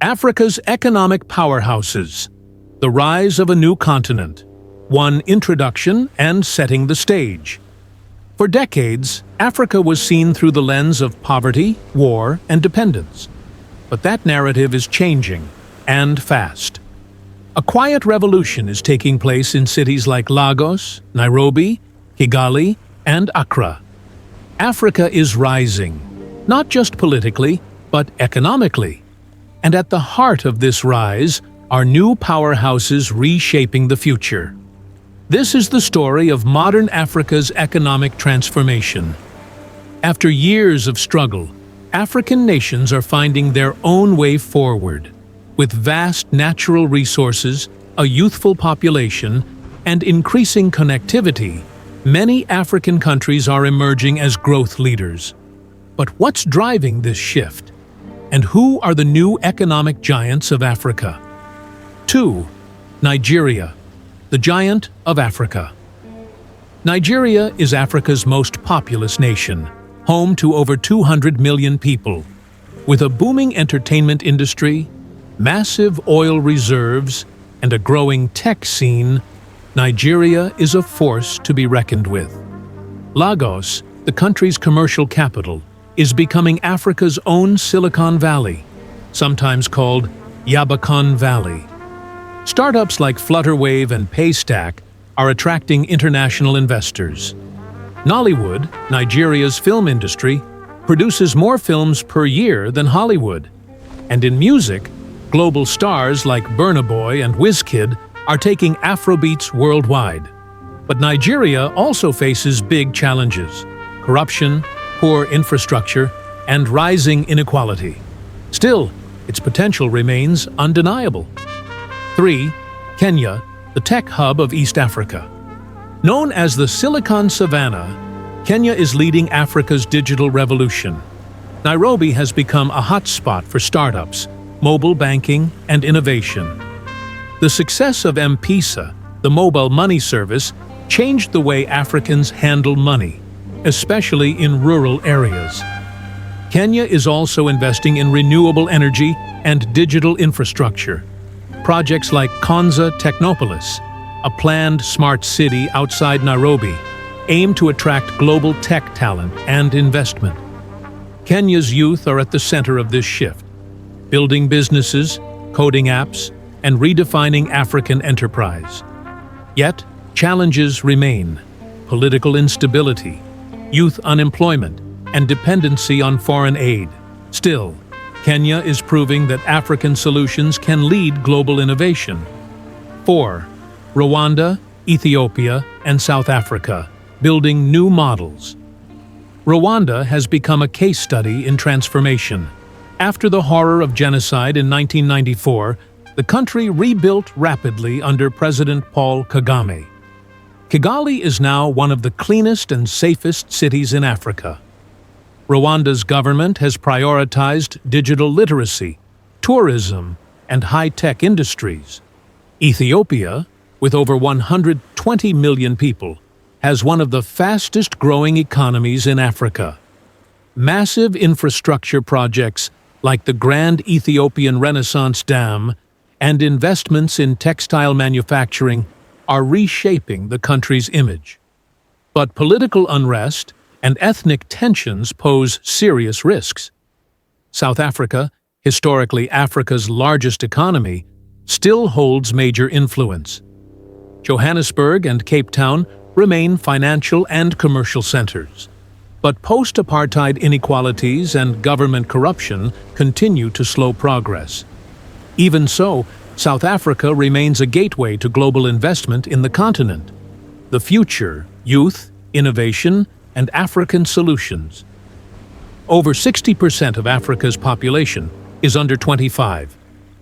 Africa's economic powerhouses. The rise of a new continent. One introduction and setting the stage. For decades, Africa was seen through the lens of poverty, war, and dependence. But that narrative is changing, and fast. A quiet revolution is taking place in cities like Lagos, Nairobi, Kigali, and Accra. Africa is rising, not just politically, but economically. And at the heart of this rise are new powerhouses reshaping the future. This is the story of modern Africa's economic transformation. After years of struggle, African nations are finding their own way forward. With vast natural resources, a youthful population, and increasing connectivity, many African countries are emerging as growth leaders. But what's driving this shift? And who are the new economic giants of Africa? 2. Nigeria, the giant of Africa. Nigeria is Africa's most populous nation, home to over 200 million people. With a booming entertainment industry, massive oil reserves, and a growing tech scene, Nigeria is a force to be reckoned with. Lagos, the country's commercial capital, is becoming Africa's own Silicon Valley, sometimes called Yabakan Valley. Startups like Flutterwave and Paystack are attracting international investors. Nollywood, Nigeria's film industry, produces more films per year than Hollywood. And in music, global stars like Burna Boy and Wizkid are taking Afrobeats worldwide. But Nigeria also faces big challenges: corruption, poor infrastructure, and rising inequality. Still, its potential remains undeniable. 3. Kenya, the tech hub of East Africa. Known as the Silicon Savannah, Kenya is leading Africa's digital revolution. Nairobi has become a hotspot for startups, mobile banking, and innovation. The success of M-Pesa, the mobile money service, changed the way Africans handle money, especially in rural areas. Kenya is also investing in renewable energy and digital infrastructure. Projects like Konza Technopolis, a planned smart city outside Nairobi, aim to attract global tech talent and investment. Kenya's youth are at the center of this shift, building businesses, coding apps, and redefining African enterprise. Yet, challenges remain: political instability, youth unemployment, and dependency on foreign aid. Still, Kenya is proving that African solutions can lead global innovation. 4. Rwanda, Ethiopia, and South Africa, building new models. Rwanda has become a case study in transformation. After the horror of genocide in 1994, the country rebuilt rapidly under President Paul Kagame. Kigali is now one of the cleanest and safest cities in Africa. Rwanda's government has prioritized digital literacy, tourism, and high-tech industries. Ethiopia, with over 120 million people, has one of the fastest-growing economies in Africa. Massive infrastructure projects like the Grand Ethiopian Renaissance Dam and investments in textile manufacturing are reshaping the country's image. But political unrest and ethnic tensions pose serious risks. South Africa, historically Africa's largest economy, still holds major influence. Johannesburg and Cape Town remain financial and commercial centers. But post-apartheid inequalities and government corruption continue to slow progress. Even so, South Africa remains a gateway to global investment in the continent. The future: youth, innovation, and African solutions. Over 60% of Africa's population is under 25.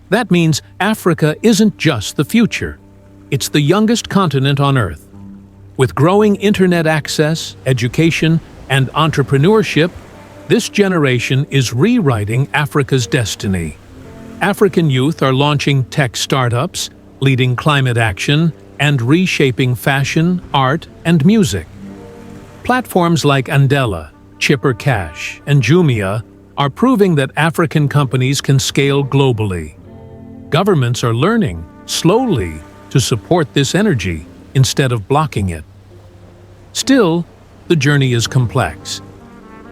That means Africa isn't just the future. It's the youngest continent on Earth. With growing internet access, education, and entrepreneurship, this generation is rewriting Africa's destiny. African youth are launching tech startups, leading climate action, and reshaping fashion, art, and music. Platforms like Andela, Chipper Cash, and Jumia are proving that African companies can scale globally. Governments are learning, slowly, to support this energy instead of blocking it. Still, the journey is complex.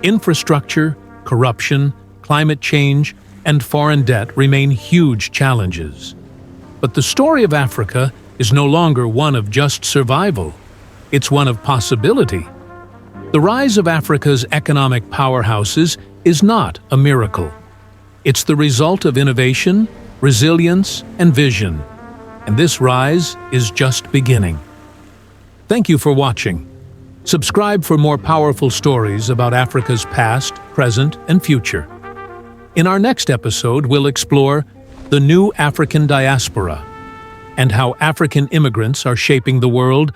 Infrastructure, corruption, climate change, and foreign debt remain huge challenges. But the story of Africa is no longer one of just survival. It's one of possibility. The rise of Africa's economic powerhouses is not a miracle. It's the result of innovation, resilience, and vision. And this rise is just beginning. Thank you for watching. Subscribe for more powerful stories about Africa's past, present, and future. In our next episode, we'll explore the new African diaspora and how African immigrants are shaping the world